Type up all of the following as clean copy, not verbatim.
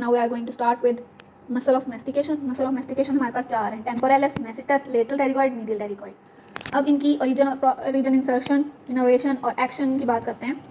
Now we are going to start with muscle of mastication. Muscle of mastication हमारे पास 4 हैं, temporalis, masseter, lateral pterygoid, medial pterygoid. अब इनकी region insertion, innervation और action की बात करते हैं।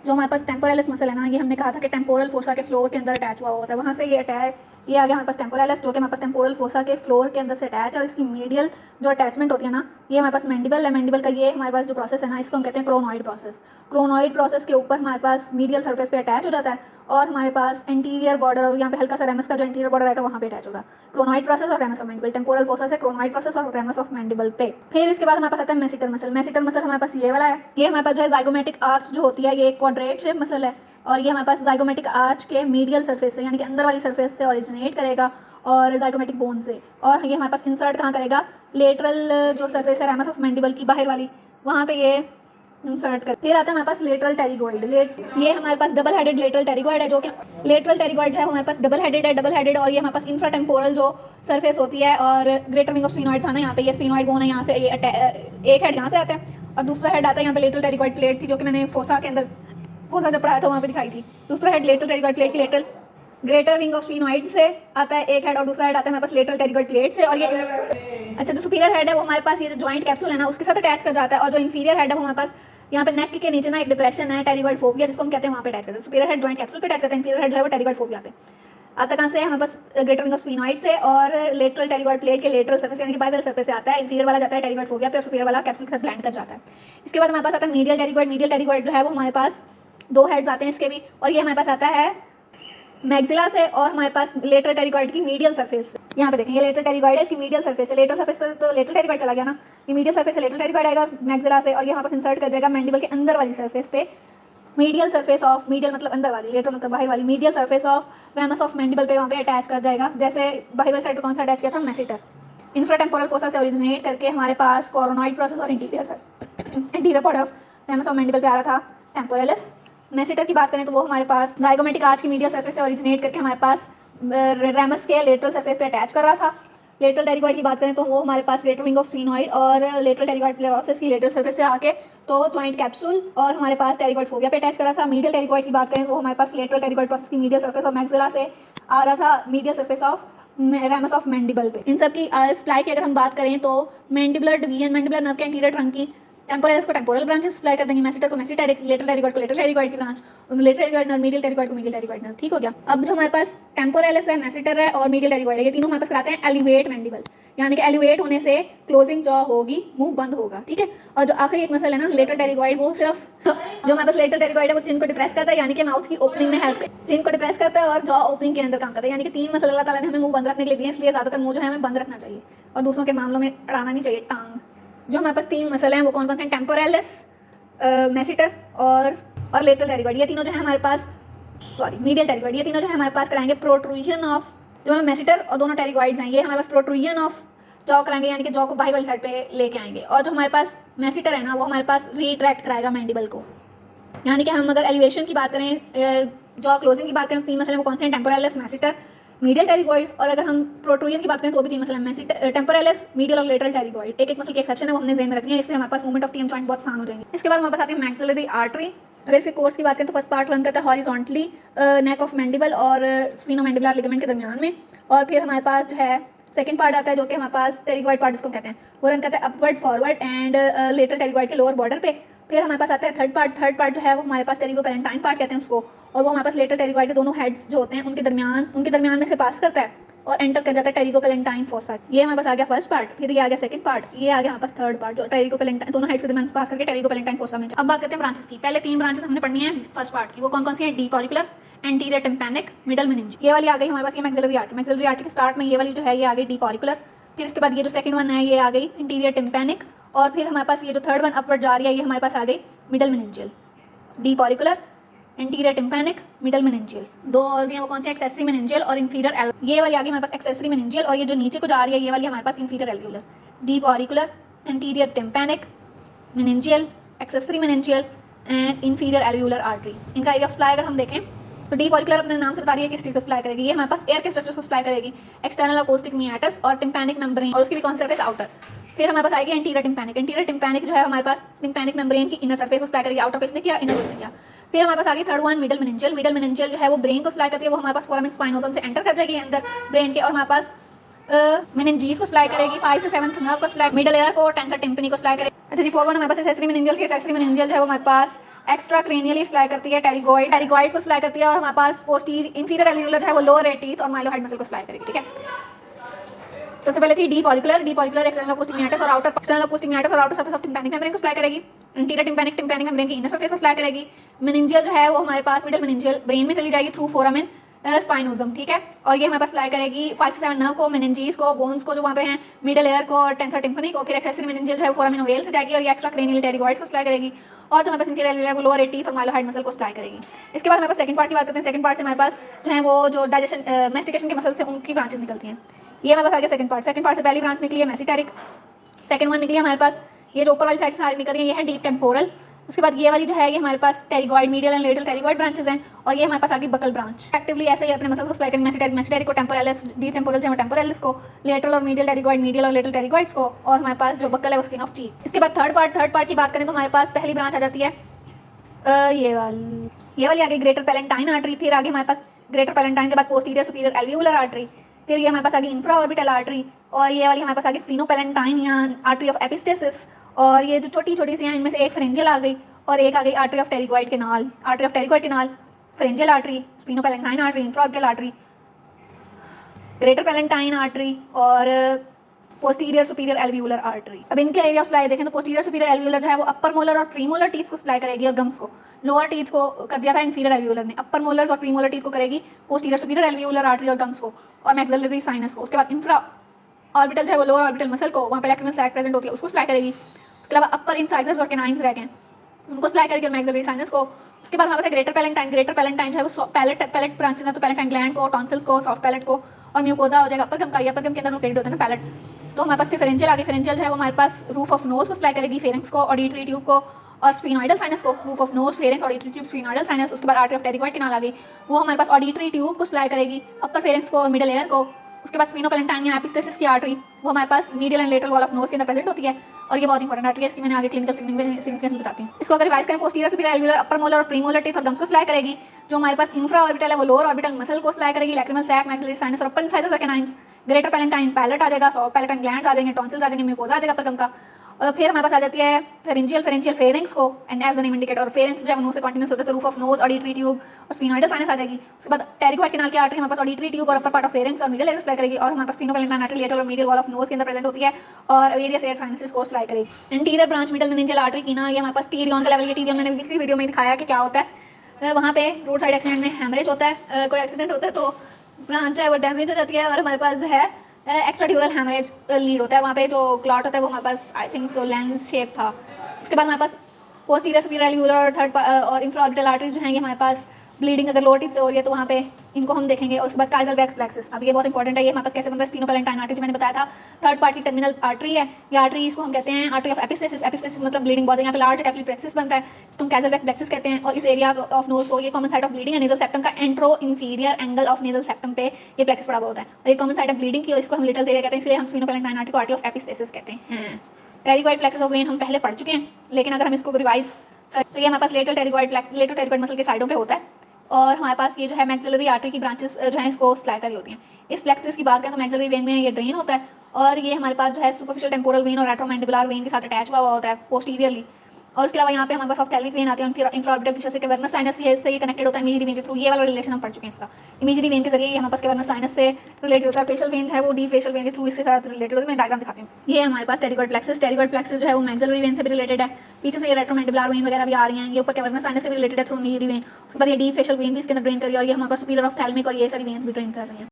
जो हमारे पास टेम्पोरलिस मसल है ना, ये हमने कहा था कि टेम्पोरल फोसा के फ्लोर के अंदर अटैच हुआ होता है, वहाँ से ये अटैच ये आ गया हमारे पास टेम्पोरलिस, जो कि हमारे पास टेम्पोरल फोसा के फ्लोर के अंदर से अटैच है। और इसकी मीडियल जो अटैचमेंट होती है ना, ये हमारे पास मैंडिबल है। मैंडिबल का ये हमारे पास जो प्रोसेस है ना, इसको हम कहते हैं क्रोनॉइड प्रोसेस। क्रोनॉइड प्रोसेस के ऊपर हमारे पास मीडियल सर्फेस पे अटैच हो जाता है और हमारे पास इंटीरियर बॉर्डर, और यहाँ पे हल्का सा रेमस का जो इंटीरियर बॉर्डर रहेगा वहाँ पे अटैच होगा। क्रोनॉइड प्रोसेस और ramus of mandible, temporal fossa से क्रोनॉइड प्रोसेस और रेमस ऑफ मैंडिबल पे। फिर इसके बाद हमारे पास आता है मेसिटर मसल। मेसिटर मसल हमारे पास ये वाला है, ये हमारे पास जो है जाइगोमेटिक आर्च जो होती है, ये क्वाड्रेट शेप मसल है और ये हमारे पास जाइगोमेटिक आर्च के मीडियल सर्फेस से, यानी कि अंदर वाली सर्फेस से ओरिजिनेट करेगा और जाइगोमेटिक बोन से। और ये हमारे पास इंसर्ट कहाँ करेगा, लेटरल जो सर्फेस है रेमस ऑफ मैंडिबल की बाहर वाली, वहाँ पे ये इंसर्ट कर। फिर आता है हमारे पास लेटरल टेरिगॉइड। ये हमारे पास डबल हेडेड लेटरल टेरिगॉइड है, जो कि लेटरल टेरिगॉइड जो है हमारे पास डबल हेडेड है, डबल हेडेड। और ये हमारे पास इंफ्राटेम्पोरल जो सर्फेस होती है, और ग्रेटर विंग ऑफ स्फीनॉइड था ना, यहाँ पे ये स्फीनॉइड बोन है, यहाँ से ये एक हेड यहाँ से आता है और दूसरा हेड आता है यहाँ पे लेटरल टेरिगॉइड प्लेट थी, जो कि मैंने फोसा के अंदर फोसा जब पढ़ाया था वहाँ पे दिखाई थी। दूसरा हेड लेटरल टेरिगॉइड प्लेट की lateral greater wing of sphenoid से आता है एक हेड, और दूसरा हेड आता है हमारे पास लेटरल टेरिगॉइड प्लेट से। और ये अच्छा, जो सुपीरियर हेड है वो हमारे पास ये जो जॉइंट कैप्सूल है ना, उसके साथ अटैच कर जाता है। और जो इंफीरियर हेड है वो हमारे पास यहाँ पे नेक के नीचे ना एक डिप्रेशन है, टेरिगॉइड फोबिया जिसको हम कहते हैं, वहाँ पे अटैच करते हैं। सुपीरियर हेड जॉइंट कैप्सूल पे अटैच करते हैं, इंफीरियर हेड जो है वो टेरिगॉइड फोबिया पे आता। कहाँ से है हमारे पास, ग्रेटर विंग ऑफ स्फीनॉइड से, और लेटरल टेरिगॉइड प्लेट के लेटरल सर्फेस यानी कि बाइलर सर्फेस से आता है। इंफीरियर वाला जाता है टेरिगॉइड फोबिया पे और सुपीरियर वाला कैप्सूल के साथ ब्लेंड कर जाता है। इसके बाद हमारे पास आता है मीडियल टेरिगॉइड। मीडियल टेरिगॉइड जो है वो हमारे पास 2 हेड्स आते हैं इसके भी, और ये हमारे पास आता है मैक्सिला से और हमारे पास लेटरल टेरिगॉइड की मीडियल सर्फेस से। यहाँ पे देखें, ये लेटरल टेरिगॉइड है, इसकी मीडियल सर्फेस है। लेटरल सर्फेस तो लेटरल टेरिगॉइड चला गया ना, ये मीडियल सर्फेस से लेटरल टेरिगॉइड आएगा मैक्सिला से, और ये हमारे पास इंसर्ट कर जाएगा मैंडिबल के अंदर वाली सर्फेस पे। मीडियल सर्फेस ऑफ, मीडियल मतलब अंदर वाली, लेटरल मतलब बाहर वाली, medial surface of ramus of mandible पे वहाँ पे अटैच कर जाएगा। जैसे बाहर वाली साइड पे कौन सा अटैच किया था, मेसिटर। इंफ्राटेम्पोरल फोसा से ओरिजिनेट करके हमारे पास कोरोनॉइड प्रोसेस और interior part of ramus of mandible पे आ रहा था टेम्पोरलिस। मेसिटर की बात करें तो वो हमारे पास जाइगोमेटिक आर्च की मीडियल सर्फेस से ओरिजिनेट करके हमारे पास रेमस के लेटरल सर्फेस पे अटैच कर रहा था। लेटरल टेरिगॉइड की बात करें तो वो हमारे पास ग्रेटर विंग ऑफ स्फीनॉइड और लेटरल टेरिगॉइड प्लेरोसिस की लेटरल सर्फेस से आके तो जॉइंट कैप्सूल और हमारे पास टेरिगॉइड फोबिया पे अटैच कर रहा था। मीडियल टेरिगॉइड की बात करें तो वो हमारे पास लेटरल टेरिगॉइड प्रोसेस की मीडियल सर्फेस और मैक्सिला से आ रहा था medial surface of ramus of mandible पे। इन सब की सप्लाई की अगर हम बात करें तो मैंडिबुलर डिवीजन, मैंडिबुलर नर्व के एंटीरियर ट्रंक की टेम्पोरलिस को टेम्पोरल ब्रांचेस सप्लाई कर देंगे, मेसिटर को मेसिटर, लेटरल टेरिगॉइड को लेटरल टेरिगॉइड की branch, lateral pterygoid nerve, medial pterygoid को मीडियल टेरिगॉइड नर्व। ठीक हो गया। अब जो हमारे पास टेम्पोरलिस है, मेसिटर है और मीडियल टेरिगॉइड है, ये तीनों हमारे पास कराते हैं एलिवेट मैंडिबल, यानी कि एलिवेट होने से क्लोजिंग जॉ होगी, मुंह बंद होगा। ठीक है। और जो आखिरी एक मसल है ना लेटरल टेरिगॉइड, वो सिर्फ जो हमारे पास लेटरल टेरिगॉइड है वो चिन को डिप्रेस करता है, यानी कि माउथ की ओपनिंग में हेल्प करता है, चिन को डिप्रेस करता है और जॉ ओपनिंग के अंदर काम करता है। यानी कि 3 मसल अल्लाह ताला ने हमें मुंह बंद रखने के लिए दिए, इसलिए ज्यादातर मुंह जो है हमें बंद रखना चाहिए और दूसरों के मामलों में अड़ाना नहीं चाहिए टांग। जो हमारे पास 3 मसल हैं वो कौन कौन से, टेम्पोरलिस, मेसिटर और लेटरल टेरिगॉइड। ये तीनों जो है हमारे पास, सॉरी मीडियल टेरिगॉइड, ये तीनों जो है हमारे पास कराएंगे प्रोट्रूजन ऑफ, जो है मेसिटर और दोनों टेरिगॉइड्स हैं ये हमारे पास प्रोट्रूजन ऑफ जॉ कराएंगे, यानी कि जॉ को बाहर वाली साइड पे लेके आएंगे। और जो हमारे पास मेसिटर है ना वो हमारे पास रिट्रैक्ट कराएगा मैंडिबल को, यानी कि हम अगर एलिवेशन की बात करें, जॉ क्लोजिंग की बात करें, 3 मसले वो कौन से हैं, टेम्पोरलिस, मेसिटर, मीडियल टेरिगॉइड। और अगर हम प्रोट्रूजन की बात करें तो भी 3 मसले हैं, मेसिटर, टेम्पोरलिस, मीडियल और लेटरल टेरिगॉइड। एक मसल की एक्सेप्शन है वो हमने ज़हन में रखनी है, इससे हमारे पास मूवमेंट ऑफ टीएम जॉइंट बहुत आसान हो जाएंगे। इसके बाद हमारे पास आती है मैक्सिलरी आर्टरी। अगर इसके कोर्स की बात करें तो फर्स्ट पार्ट रन करता है हॉरिजॉन्टली नेक ऑफ मैंडिबल और स्फीनोमैंडिबुलर लिगामेंट के दरमियान में, और फिर हमारे पास जो है सेकंड पार्ट आता है जो कि हमारे पास टेरिगॉइड पार्ट जिसको कहते हैं, वो रन करता है upward forward and lateral pterygoid के लोअर बॉर्डर पे। फिर हमारे पास आता है थर्ड पार्ट जो है वो हमारे पास टेरिगोपेलेंटाइन पार्ट कहते हैं उसको, और वो हमारे पास लेटरल टेरिगॉइड के दोनों हेड्स जो होते हैं उनके दरमियान में से पास करता है और एंटर कर जाता है टेरिगोपेलेंटाइन फोसा। ये हमारे पास आ गया फर्स्ट पार्ट, फिर ये आ गया सेकंड पार्ट, ये आ गया हमारे पास थर्ड पार्ट जो टेरिगोपेलेंटाइन दोनों हेड्स के दरमियान पास करके टेरिगोपेलेंटाइन फोसा में। अब बात करते हैं ब्रांचेस की। पहले 3 ब्रांचेस हमने पढ़नी है फर्स्ट पार्ट की, वो कौन कौन सी हैं, deep auricular, anterior tympanic, middle meningeal. ये वाली आ गई हमारे पास, ये मैक्सिलरी आर्टरी। मैक्सिलरी आर्टरी के स्टार्ट में ये वाली जो है ये आ गई डीप ऑरिकुलर, फिर इसके बाद ये जो सेकंड वन है ये आ गई इंटीरियर टिम्पैनिक, और फिर हमारे पास ये जो थर्ड वन अपवर्ड जा रही है ये हमारे पास आ गई middle meningeal. Deep auricular, interior tympanic, middle meningeal. 2 और भी हैं वो कौन सी, एक्सेसरी मेनिंजियल और इंफीरियर एल्वियोलर। ये वाली आ गई हमारे पास एक्सेसरी मेनिंजियल, और ये जो नीचे को जा रही है ये वाली हमारे पास inferior alveolar. Deep auricular, interior tympanic, meningeal, accessory meningeal and inferior alveolar artery. इनका एरिया ऑफ सप्लाई अगर हम देखें तो डीप ऑरिकुलर अपने नाम से बता रही है किस चीज़ को सप्लाई करेगी, ये हमारे पास एयर के स्ट्रक्चर्स को सप्लाई करेगी, एक्सटर्नल अकोस्टिक मियाटस और टिम्पैनिक मेम्ब्रेन, और उसकी भी कौन सरफेस आउटर। फिर हमारे पास आएगी इंटीरियर टिम्पैनिक। इंटीरियर टिम्पैनिक जो है हमारे पास टिम्पैनिक मेम्ब्रेन की इनर सरफेस को सप्लाई करेगी, आउटर पे इसने किया, इनर पे इसने किया। फिर हमारे पास आगे third one middle meningeal. Middle meningeal जो है वो ब्रेन को सप्लाई करती है, वो हमारे पास फोरामेन स्पाइनोसम से एंटर कर जाएगी अंदर ब्रेन के, और हमारे पास मेनिंजीज को सप्लाई करेगी, 5 से 7th नर्व को सप्लाई, मिडल एयर को, टेंसर टिम्पनी को सप्लाई करेगी। अच्छा जी, फोर्थ वन हमारे पास एक्सेसरी मेनिंजियल की। एक्सेसरी मेनिंजियल जो है वो हमारे पास एक्स्ट्रा क्रेनियली सप्लाई करती है, टेरिगॉइड्स को सप्लाई करती है, और हमारे पास पोस्टीरियर इंफीरियर एल्वियोलर जो है वो लोअर रेड टीथ और माइलोहाइड मसल को सप्लाई करेगी। ठीक है, सबसे पहले थी डीप ऑरिकुलर एक्सटर्नल अकॉस्टिक मीनियटस और outer surface of tympanic membrane को सप्लाई करेगी। इंटीरियर टिम्पैनिक मेम्ब्रेन की इनर सरफेस को सप्लाई करेगी। मेनिंजियल जो है वो हमारे पास मिडल मेनिंजियल ब्रेन में चली जाएगी थ्रू फोरामेन स्पाइनोजम। ठीक है, और ये हमारे पास सप्लाई करेगी 5 से 7 नर्व को, मेनिंजीज को, बोन्स को जो वहाँ पे हैं, मिडल एयर को, टेंसर टिम्पनी को। फिर एक्सेसरी मेनिंजियल जो है फोरामेन ओवेल से जाएगी और ये एक्स्ट्रा क्रेनियल टेरिगॉइड्स को सप्लाई करेगी, और जो हमारे पास inferior alveolar lower red teeth और माइलोहाइड मसल को सप्लाई करेगी। इसके बाद हमारे पास सेकंड पार्ट की बात करते हैं। सेकंड पार्ट से हमारे पास जो है वो जो डाइजेशन मैस्टिकेशन के मसल्स थे उनकी ब्रांचेस निकलती हैं। ये हमारे पास आ गया सेकंड पार्ट से पहली ब्रांच निकली है मेसिटेरिक, सेकंड वन निकली है हमारे पास ये जो ऊपर वाली साइड से सारी निकल रही है ये है डीप टेम्पोरल। उसके बाद ये वाली जो है ये हमारे पास pterygoid, medial and lateral pterygoid branches हैं, और ये हमारे पास आगे बकल ब्रांच। एक्टिवली ऐसे ही अपने मसल्स को सप्लाई करेंगे, मेसिटेरिक को टेम्पोरलिस, डीप टेम्पोरल जो है टेम्पोरलिस को, लेटरल और मीडियल टेरिगॉइड, मीडियल और लेटरल टेरिगॉइड्स को, और हमारे पास जो बकल है वो स्किन ऑफ चीक। इसके बाद थर्ड पार्ट की बात करें तो हमारे पास पहली ब्रांच आ जाती है ये वाली आगे ग्रेटर पैलेंटाइन आर्टरी। फिर आगे हमारे पास ग्रेटर पैलेंटाइन के बाद पोस्टीरियर सुपीरियर एल्वियोलर आर्टरी। फिर ये हमारे पास आगे इंफ्रा ऑर्बिटल आर्टरी, और ये वाली हमारे पास आगे स्फीनोपैलेंटाइन या आर्टरी ऑफ एपिस्टेसिस, और ये जो छोटी छोटी सी हैं इनमें से एक फ्रेंजियल आ गई, और एक आ गई artery of pterygoid canal, pharyngeal artery, sphenopalatine artery, infra orbital artery, greater palatine artery और पोस्टीरियर सुपीरियर एल्वियोलर आर्टरी। अब इनके एरिया ऑफ सप्लाई देखें तो पोस्टीरियर सुपीरियर एल्वियोलर जो है वो अपर मोलर और प्रीमोलर टीथ को सप्लाई करेगी, और गम्स को, लोअर टीथ को कर दिया था इंफीरियर एल्वियोलर ने, अपर मोलर्स और प्रीमोलर टीथ को करेगी पोस्टीरियर सुपीरियर एल्वियोलर आर्टरी और गम्स को, और मैक्सिलरी साइनस को। उसके बाद इंफ्रा ऑर्बिटल जो है वो लोअर ऑर्बिटल मसल को, वहाँ पे लैक्रिमल सैक प्रेजेंट होती है, उसको सप्लाई करेगी। उसके अलावा अपर इंसाइजर्स और कैनाइन्स रह गए उनको सप्लाई करेगी, और मैक्सिलरी साइनस को। उसके बाद हमारे पास ग्रेटर पैलेंटाइन जो है वो पैलेट ब्रांचेस है, तो पैलेटाइन ग्लैंड को, टॉन्सिल्स को, सॉफ्ट पैलेट को, और म्यूकोजा हो जाएगा अपर गम का। अपर गम के अंदर लोकेटेड होता है ना पैलेट। तो हमारे पास फेरेंजियल आगे, फेरेंजियल जो है वो हमारे पास रूफ ऑफ नोज को सप्लाई करेगी, फेरेंक्स को, ऑडिटरी ट्यूब को, और स्फीनोइडल साइनस को, roof of nose, pharynx, auditory tube, sphenoidal sinus. उसके बाद आर्टरी ऑफ टेरिगॉइड केनाल आ गई, वो हमारे पास ऑडिटरी ट्यूब को सप्लाई करेगी, अपर फेरेंक्स को, मिडल एयर को। उसके बाद स्फीनोपैलेंटाइन या एपिस्टेसिस की आर्टरी वो हमारे पास medial and lateral wall of nose के अंदर प्रेजेंट होती है, और ये बहुत इंपॉर्टेंट आर्टरी है, इसकी मैंने आगे क्लिनिकल सिग्निफिकेंस बताती हूँ। इसको अगर रिवाइज करें, पोस्टीरियर सुपीरियर एल्वियोलर अपर मोलर और प्रीमोलर टीथ और गम्स को सप्लाई करेगी। जो हमारे पास इंफ्रा ऑर्बिटल है वो लोअर ऑर्बिटल मसल को सप्लाई करेगी, लैक्रिमल सैक, मैक्सिलरी साइनस और अपर इंसाइजर्स और कैनाइन्स। ग्रेटर पैलेंटाइन पैलेट आ जाएगा, सॉफ्ट पैलेटाइन ग्लैंड्स आ जाएंगे, टॉन्सिल्स आ जाएंगे, म्यूकोजा आ जाएगा अपर गम का। और फिर हमारे पास आ जाती है फेरेंजियल फेरेंक्स को, and as the name indicate, और फेरेंक्स जो है नोज से कंटीन्यूअस होता है, तो roof of nose, auditory tube और स्फीनोइडल साइनस आ जाएगी। उसके बाद टेरिगॉइड केनाल की आर्टरी हमारे पास ऑडिटरी ट्यूब और अपर पार्ट ऑफ फेरेंक्स और मिडल एयर सप्लाई करेगी, और हमारे पास स्फीनोपैलेंटाइन आर्टरी लेटरल और मीडियल वॉल ऑफ नोज के अंदर प्रेजेंट होती है, और वेरियस एयर साइनसेस को सप्लाई करेगी। Interior branch middle meningeal artery की ना, ये हमारे पास टीरियन का लेवल, ये टीरियन मैंने पिछली वीडियो में दिखाया कि क्या होता है। वहाँ पे रोड साइड एक्सीडेंट में हैमरेज होता है, कोई एक्सीडेंट होता है तो ब्रांच है वो डैमेज हो जाती है, और हमारे पास जो है एक्स्ट्रा ड्यूरल हैमरेज लीड होता है, वहाँ पे जो क्लॉट होता है वो हमारे पास I think so lens shape था। उसके बाद हमारे पास पोस्टीरियर सुपीरियर एल्वियोलर और थर्ड और इंफ्राऑर्बिटल आर्टरीज जो हैं ये हमारे पास ब्लीडिंग अगर लोअर टिप से हो रही है तो वहाँ पे इनको हम देखेंगे। और उसके बाद काइजल बैक प्लेक्सिस, अब ये बहुत इंपॉर्टेंट है, ये हमारे पास कैसे बन रहा है, स्फीनोपैलेंटाइन आर्टरी जो मैंने बताया था, थर्ड पार्ट की टर्मिनल आर्टरी है। ये आर्टरी इसको हम कहते हैं आर्टरी ऑफ एपिस्टेसिस, एपिस्टेसिस मतलब ब्लीडिंग बहुत है, यहाँ पे लार्ज कैपिलरी प्लेक्सिस बनता है, इसको हम काइजल बैक प्लेक्सिस कहते हैं। और इस एरिया ऑफ नोज को, ये कॉमन साइड ऑफ ब्लीडिंग है नेजल सेप्टम का, antero inferior angle of nasal septum पे ये प्लेक्सिस पड़ा हुआ होता है, और ये कॉमन साइड ऑफ ब्लीडिंग की, और इसको हम लिटल एरिया कहते हैं, इसलिए हम स्फीनोपैलेंटाइन आर्टरी को आर्टरी ऑफ एपिस्टेसिस कहते हैं। टेरिगॉइड प्लेक्सिस ऑफ वेन हम पहले पढ़ चुके हैं, लेकिन अगर हम इसको रिवाइज तो ये हमारे पास लेटरल टेरिगॉइड मसल के साइडों पे होता है, और हमारे पास ये जो है मैक्सिलरी आर्टरी की ब्रांचेस जो है इसको सप्लाई करी होती हैं। इस प्लेक्सिस की बात करें तो मैक्सिलरी वेन में ये ड्रेन होता है, और ये हमारे पास जो है सुपरफिशियल टेम्पोरल वेन और रेट्रोमैंडिबुलर वेन के साथ अटैच हुआ होता है पोस्टीरियरली। और उसके अलावा यहाँ पे हमारे पास ऑफ्थैल्मिक वेन आते हैं, फिर इंफ्राऑर्बिटल फिशर से कैवर्नस साइनस से ये कनेक्टेड होता है इमेजरी वेन के थ्रू, ये वाला रिलेशन हम पढ़ चुके हैं इसका। इमेजरी वेन के जरिए ये हमारे पास कैवर्नस साइनस से रिलेटेड होता है, फेशियल वेन है वो डी फेशियल वेन के थ्रू इसके साथ रिलेटेड होता है। मैं डायग्राम दिखाती हूँ। ये हमारे पास टेरिगॉइड प्लेक्सिस जो है वो मैक्सिलरी वेन से भी रिलेटेड है, पीछे से ये रेट्रोमैंडिबुलर वेन वगैरह भी आ रही हैं, ये ऊपर कैवर्नस साइनस से भी रिलेटेड है थ्रू इमेजरी वेन। उसके बाद ये डी फेशियल वेन भी इसके अंदर ड्रेन करी, और ये हमारे पास सुपीरियर ऑफ्थैल्मिक और ये सारी वेन्स भी ड्रेन कर रही हैं।